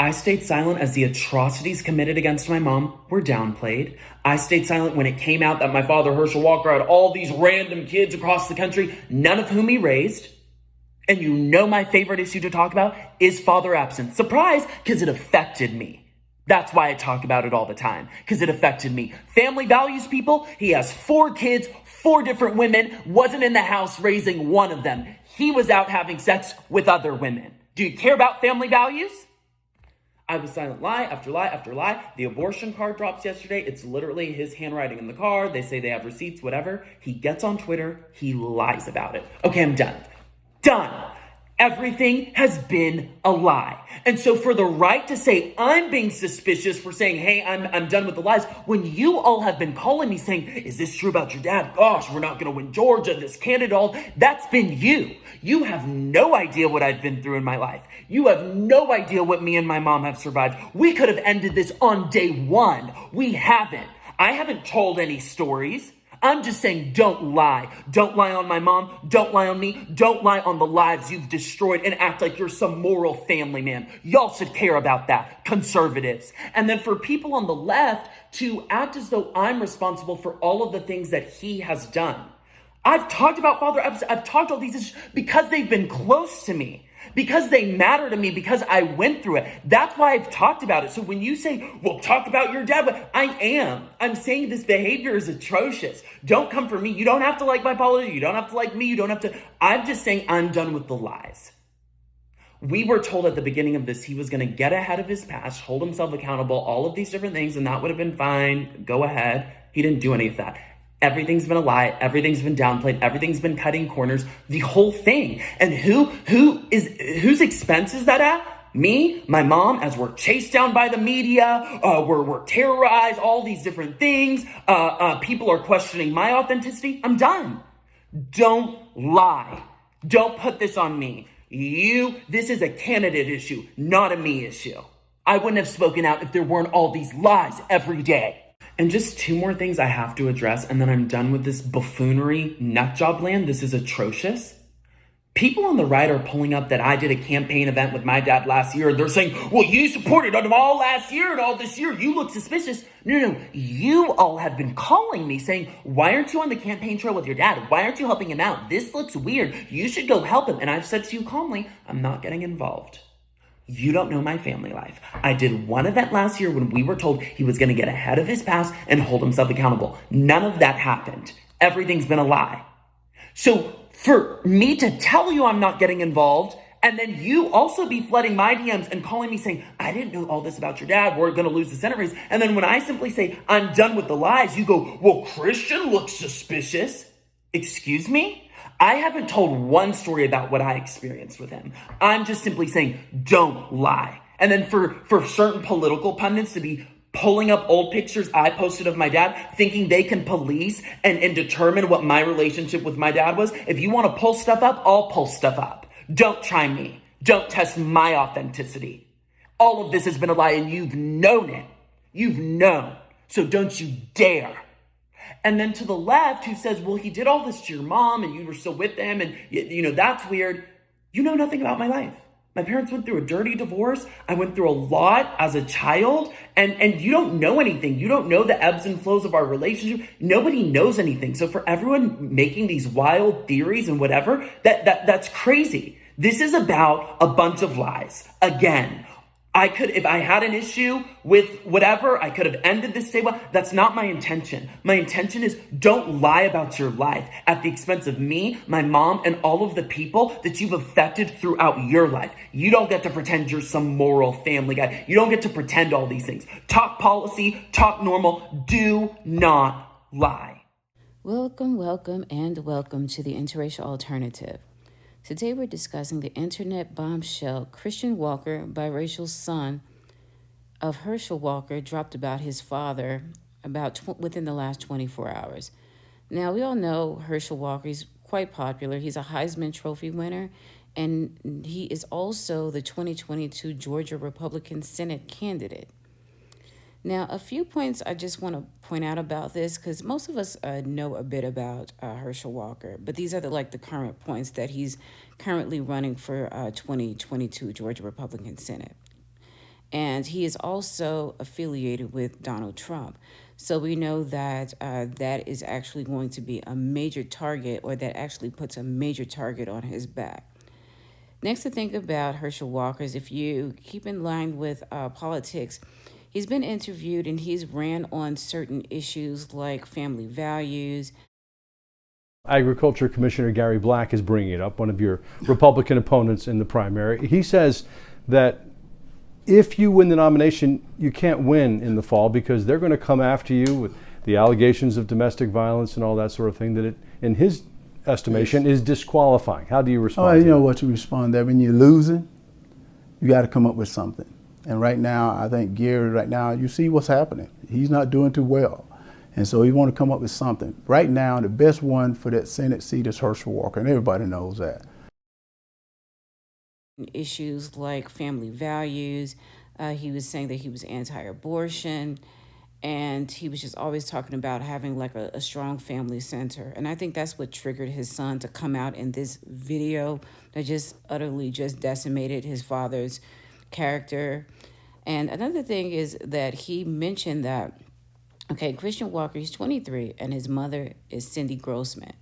I stayed silent as the atrocities committed against my mom were downplayed. I stayed silent when it came out that my father, Herschel Walker, had all these random kids across the country, none of whom he raised. And you know my favorite issue to talk about is father absence. Surprise, because it affected me. That's why I talk about it all the time, because it affected me. Family values, people. He has 4 kids, 4 different women, wasn't in the house raising one of them. He was out having sex with other women. Do you care about family values? I was silent lie after lie after lie. The abortion card drops yesterday. It's literally his handwriting in the card. They say they have receipts, whatever. He gets on Twitter. He lies about it. Okay, I'm done. Done. Everything has been a lie. And so for the right to say I'm being suspicious for saying, hey, I'm done with the lies, when you all have been calling me saying, is this true about your dad? Gosh, we're not going to win Georgia, this candidate, that's been you. You have no idea what I've been through in my life. You have no idea what me and my mom have survived. We could have ended this on day 1. We haven't. I haven't told any stories. I'm just saying, don't lie. Don't lie on my mom. Don't lie on me. Don't lie on the lives you've destroyed and act like you're some moral family man. Y'all should care about that, conservatives. And then for people on the left to act as though I'm responsible for all of the things that he has done. I've talked about Father Epps. I've talked all these issues because they've been close to me. Because they matter to me, because I went through it. That's why I've talked about it. So when you say, well, talk about your dad, but I'm saying this behavior is atrocious. Don't come for me. You don't have to like my politics. You don't have to like me. You don't have to. I'm just saying I'm done with the lies. We were told at the beginning of this, he was going to get ahead of his past, hold himself accountable, all of these different things, and that would have been fine. Go ahead. He didn't do any of that. Everything's been a lie. Everything's been downplayed. Everything's been cutting corners. The whole thing. And whose expense is that at? Me, my mom, as we're chased down by the media, we're terrorized, all these different things. People are questioning my authenticity. I'm done. Don't lie. Don't put this on me. This is a candidate issue, not a me issue. I wouldn't have spoken out if there weren't all these lies every day. And just 2 more things I have to address, and then I'm done with this buffoonery nutjob land. This is atrocious. People on the right are pulling up that I did a campaign event with my dad last year. They're saying, well, you supported them all last year and all this year. You look suspicious. No. You all have been calling me saying, why aren't you on the campaign trail with your dad? Why aren't you helping him out? This looks weird. You should go help him. And I've said to you calmly, I'm not getting involved. You don't know my family life. I did one event last year when we were told he was going to get ahead of his past and hold himself accountable. None of that happened. Everything's been a lie. So for me to tell you I'm not getting involved, and then you also be flooding my DMs and calling me saying, I didn't know all this about your dad. We're going to lose the Senate race. And then when I simply say, I'm done with the lies, you go, well, Christian looks suspicious. Excuse me? I haven't told one story about what I experienced with him. I'm just simply saying, don't lie. And then for certain political pundits to be pulling up old pictures I posted of my dad, thinking they can police and determine what my relationship with my dad was. If you want to pull stuff up, I'll pull stuff up. Don't try me. Don't test my authenticity. All of this has been a lie and you've known it. You've known. So don't you dare. And then to the left, who says, well, he did all this to your mom and you were still with them and, that's weird. You know nothing about my life. My parents went through a dirty divorce. I went through a lot as a child and you don't know anything. You don't know the ebbs and flows of our relationship. Nobody knows anything. So for everyone making these wild theories and whatever, that's crazy. This is about a bunch of lies. Again, if I had an issue with whatever, I could have ended this day. That's not my intention. My intention is don't lie about your life at the expense of me, my mom, and all of the people that you've affected throughout your life. You don't get to pretend you're some moral family guy. You don't get to pretend all these things. Talk policy, talk normal. Do not lie. Welcome to the Interracial Alternative. Today we're discussing the internet bombshell Christian Walker, biracial son of Herschel Walker, dropped about his father within the last 24 hours. Now, we all know Herschel Walker. He's quite popular. He's a Heisman Trophy winner, and he is also the 2022 Georgia Republican Senate candidate. Now, a few points I just want to point out about this, because most of us know a bit about Herschel Walker, but these are the current points that he's currently running for 2022 Georgia Republican Senate. And he is also affiliated with Donald Trump. So we know that that is actually going to be a major target, or that actually puts a major target on his back. Next to think about Herschel Walker is, if you keep in line with politics, he's been interviewed and he's ran on certain issues like family values. Agriculture Commissioner Gary Black is bringing it up, one of your Republican opponents in the primary. He says that if you win the nomination, you can't win in the fall because they're going to come after you with the allegations of domestic violence and all that sort of thing, that it, in his estimation, is disqualifying. How do you respond? Oh, you know what, you respond there. When you're losing, you got to come up with something. And right now, I think Gary, right now, you see what's happening. He's not doing too well. And so he want to come up with something. Right now, the best one for that Senate seat is Herschel Walker, and everybody knows that. Issues like family values. He was saying that he was anti-abortion, and he was just always talking about having like a strong family center. And I think that's what triggered his son to come out in this video that just utterly just decimated his father's character. And another thing is that he mentioned that, okay, Christian Walker, he's 23, and his mother is Cindy Grossman.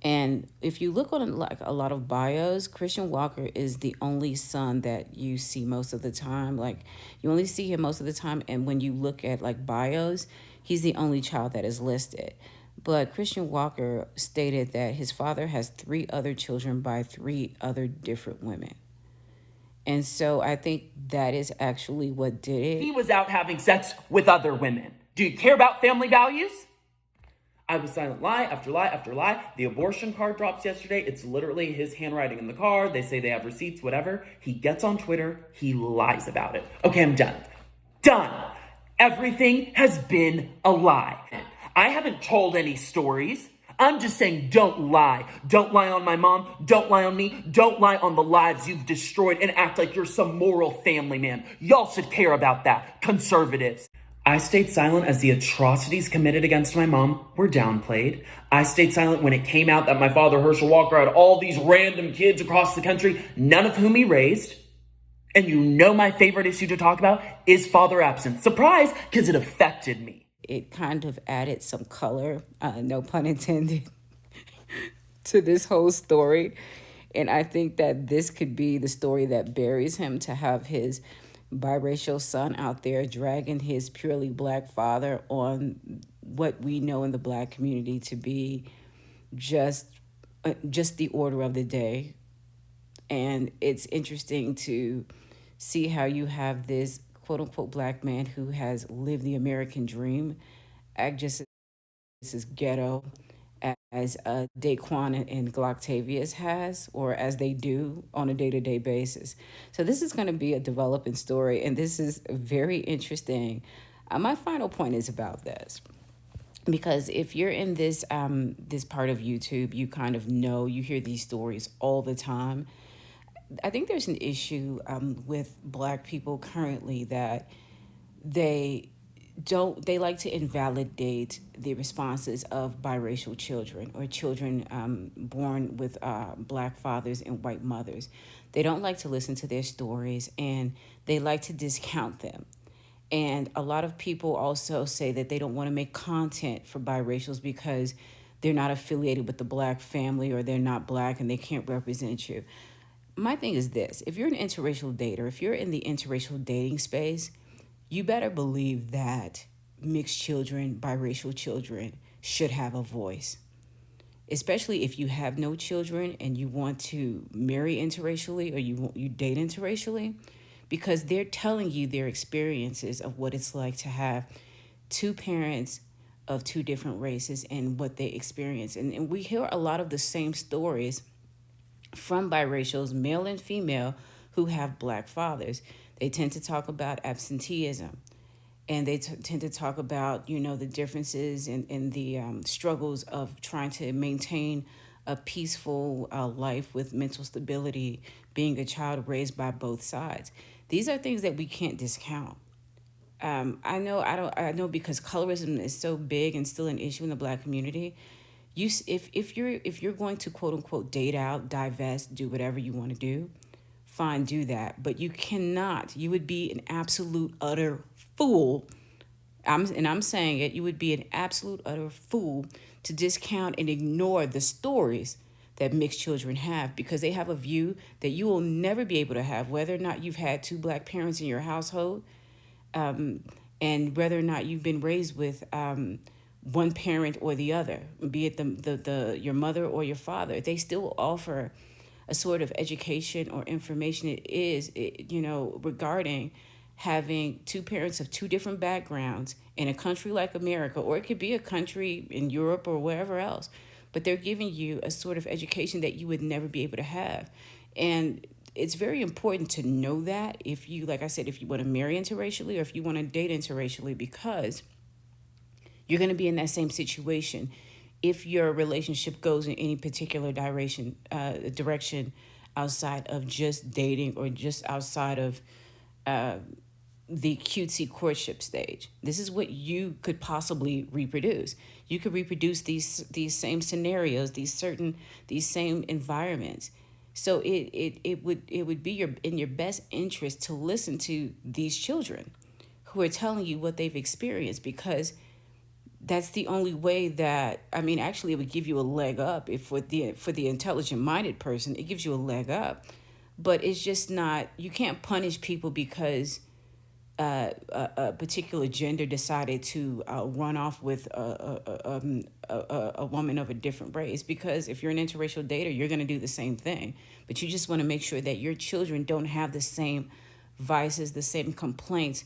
And if you look on like a lot of bios, Christian Walker is the only son that you see most of the time. Like, you only see him most of the time, and when you look at like bios, he's the only child that is listed. But Christian Walker stated that his father has 3 other children by 3 other different women. And so I think that is actually what did it. He was out having sex with other women. Do you care about family values? I was silent, lie after lie after lie. The abortion card drops yesterday. It's literally his handwriting in the card. They say they have receipts, whatever. He gets on Twitter. He lies about it. Okay, I'm done. Done. Everything has been a lie. I haven't told any stories. I'm just saying, don't lie. Don't lie on my mom. Don't lie on me. Don't lie on the lives you've destroyed and act like you're some moral family man. Y'all should care about that, conservatives. I stayed silent as the atrocities committed against my mom were downplayed. I stayed silent when it came out that my father, Herschel Walker, had all these random kids across the country, none of whom he raised. And you know my favorite issue to talk about is father absence. Surprise, because it affected me. It kind of added some color, no pun intended, to this whole story. And I think that this could be the story that buries him, to have his biracial son out there dragging his purely black father on what we know in the black community to be just the order of the day. And it's interesting to see how you have this quote unquote black man who has lived the American dream act just as ghetto as Daquan and Glocktavius has, or as they do on a day-to-day basis. So this is going to be a developing story, and this is very interesting. My final point is about this, because if you're in this this part of YouTube, you kind of know, you hear these stories all the time. I think there's an issue with black people currently that they like to invalidate the responses of biracial children, or children born with black fathers and white mothers. They don't like to listen to their stories, and they like to discount them. And a lot of people also say that they don't want to make content for biracials because they're not affiliated with the black family, or they're not black and they can't represent you. My thing is this: if you're an interracial dater, if you're in the interracial dating space, you better believe that mixed children, biracial children, should have a voice. Especially if you have no children and you want to marry interracially, or you date interracially, because they're telling you their experiences of what it's like to have 2 parents of 2 different races and what they experience. And we hear a lot of the same stories from biracials, male and female, who have black fathers. They tend to talk about absenteeism, and they tend to talk about, the differences in the struggles of trying to maintain a peaceful life with mental stability, being a child raised by both sides. These are things that we can't discount. I know because colorism is so big and still an issue in the black community. If you're going to quote unquote date out, divest, do whatever you want to do, fine, do that. But you cannot. You would be an absolute utter fool. I'm saying it. You would be an absolute utter fool to discount and ignore the stories that mixed children have, because they have a view that you will never be able to have, whether or not you've had two black parents in your household, and whether or not you've been raised with one parent or the other, be it the your mother or your father. They still offer a sort of education or information. Regarding having two parents of two different backgrounds in a country like America, or it could be a country in Europe or wherever else, but they're giving you a sort of education that you would never be able to have. And it's very important to know that if you, like I said, if you want to marry interracially or if you want to date interracially, because you're going to be in that same situation if your relationship goes in any particular direction outside of just dating or just outside of the cutesy courtship stage. This is what you could possibly reproduce. You could reproduce these same scenarios, these same environments. So it would be in your best interest to listen to these children who are telling you what they've experienced, because that's the only way that, actually it would give you a leg up. If for the intelligent minded person, it gives you a leg up. But it's just not, you can't punish people because a particular gender decided to run off with a woman of a different race. Because if you're an interracial dater, you're going to do the same thing. But you just want to make sure that your children don't have the same vices, the same complaints,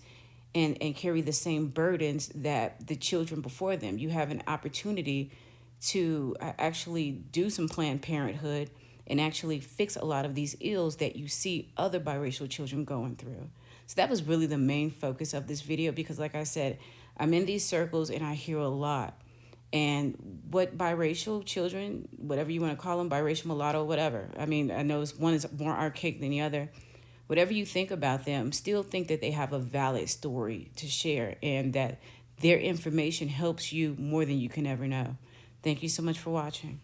and carry the same burdens that the children before them. You have an opportunity to actually do some Planned Parenthood and actually fix a lot of these ills that you see other biracial children going through. So that was really the main focus of this video, because like I said, I'm in these circles and I hear a lot. And what biracial children, whatever you want to call them, biracial, mulatto, whatever. I know one is more archaic than the other. Whatever you think about them, still think that they have a valid story to share and that their information helps you more than you can ever know. Thank you so much for watching.